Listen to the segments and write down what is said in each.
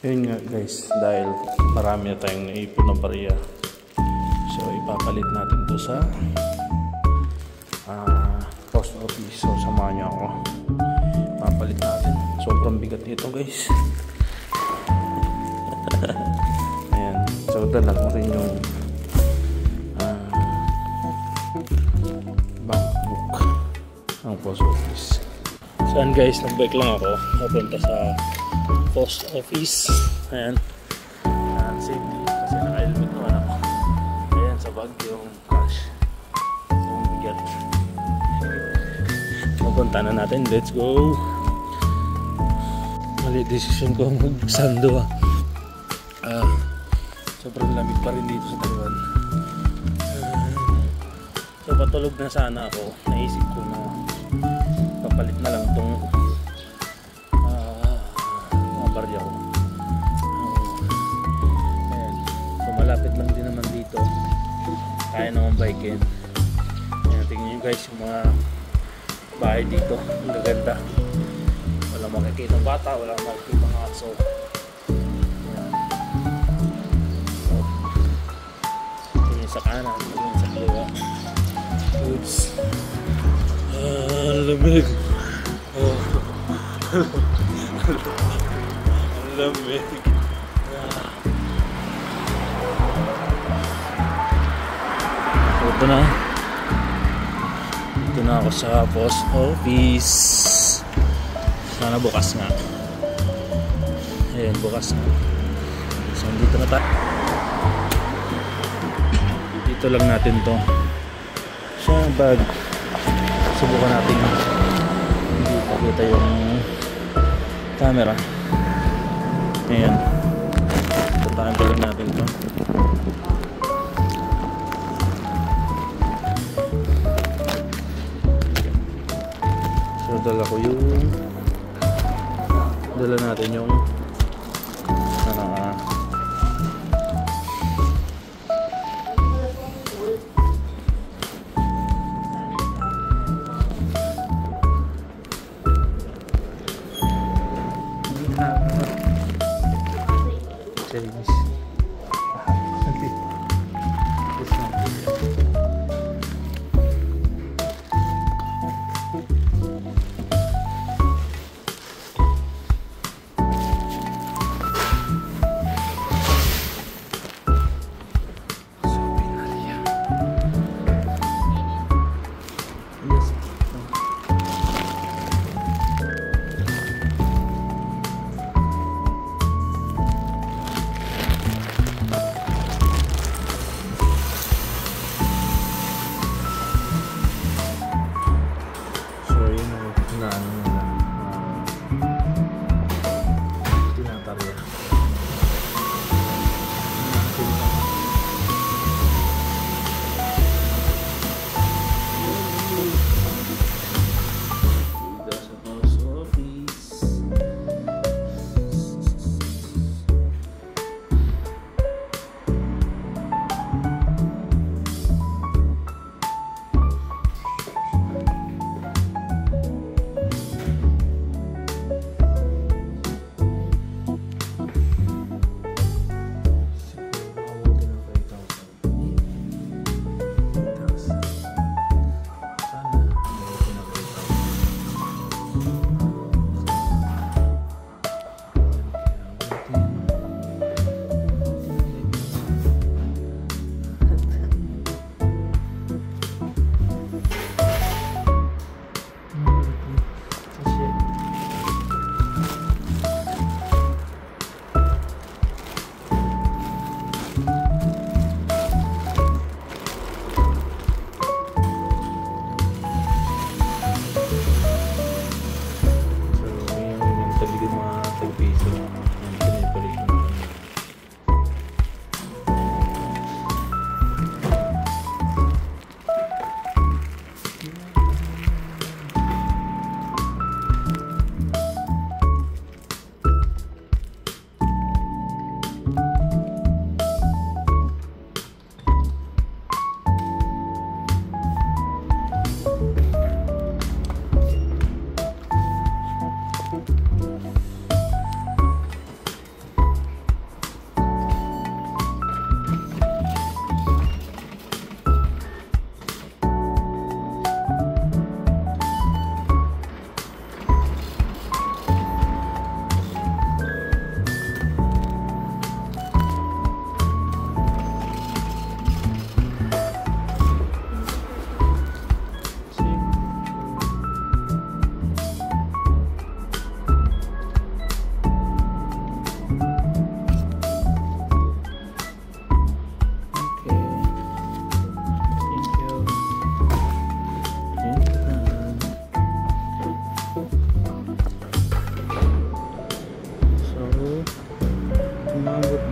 Yun nga guys, dahil marami na tayong naipon na barya, so ipapalit natin to sa post office. So samahan nyo ako, papalit natin. Sobrang bigat nito guys. Ayan, so dala ko rin yung bankbook ng post office. Saan guys, nag-bike lang ako papunta sa post office. Ayan, safety kasi naka-helmet naman ako. Ayan, sa bag yung cash. So bigat. Pupunta na natin, let's go. Mali decision ko mag-sando sobrang lamig pa rin dito sa Taiwan. So patulog na sana ako. Naisip ko na papalit na lang tong mga barya ko. Ayan. So malapit lang din naman dito, kaya naman bikin. Ayan, tingnan nyo guys yung mga bahay dito, ang gaganda. Walang makikita ng bata, walang makikita ng aso. Tingin sa kanan, tingin sa kaliwa. Oops. Lamig. Oh. Lamig. Ito na. Ito na ako sa post office. Sana bukas nga. Ayan, bukas nga. So dito na tayo. Dito lang natin to sa bag. Subukan natin hindi pakita yung camera. Ayan, tataan pa lang natin to. So dala natin yung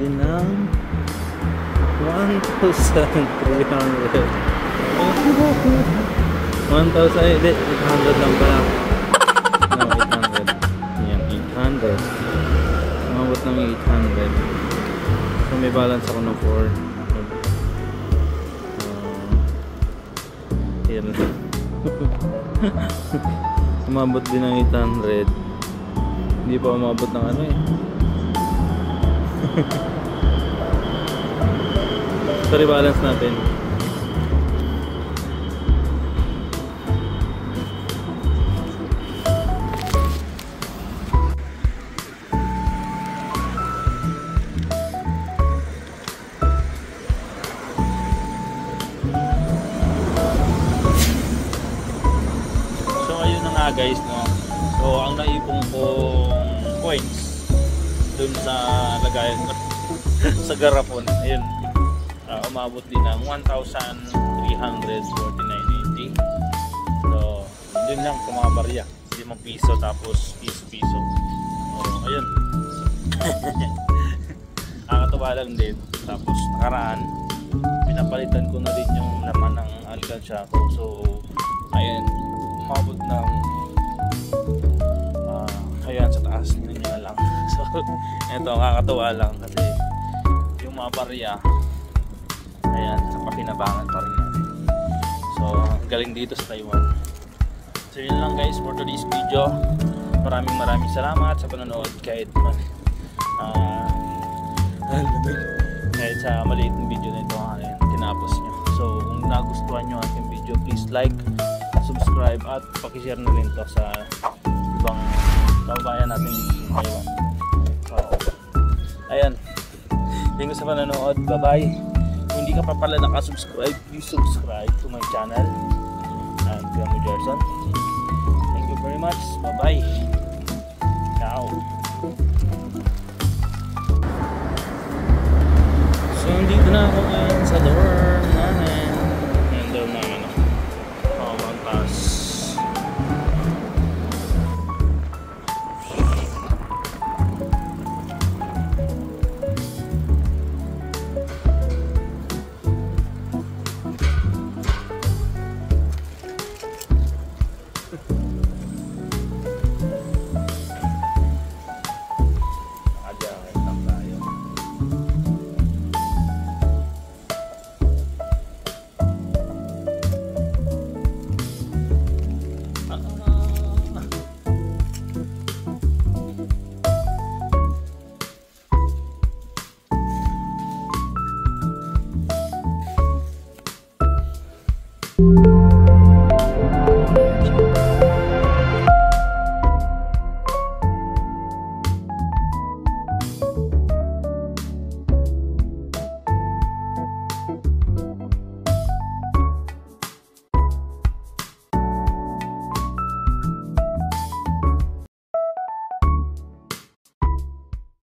din ng 1,300. 1,800 lang pala. No, 800. Yan, 800. Umabot ng 800. So may balance ako ng 4. Yan. Umabot din ng 800. Hindi pa umabot ng ano eh. So rebalance natin. Guys, no? So ang naipong kong points dun sa lagayan sa garapon, ayun, umabot din ng 1,349.80. So dun lang sa mga barya, 5 piso tapos piso. So ayun. Nakakatuwa lang din. Tapos nakaraan pinapalitan ko na din yung laman ng alkansya ko. So ayun, umabot ng ayan sa taas ninyo na lang. So eto, nakakatuwa lang kasi yung mga barya, ayan, sa pakinabangan pa rin natin. So ang galing dito sa Taiwan. So yun lang guys for today's video. Maraming salamat sa panonood kahit sa maliit na video na ito tinapos nyo. So kung nagustuhan nyo ating video, please like, subscribe at pakishare na rin to sa ibang kababayan natin dito sa Taiwan. So ayan, thank you sa panonood. Bye bye. Kung hindi ka pa pala nakasubscribe, please subscribe to my channel. I'm Kuya Mo Gerson. Thank you very much. Bye bye.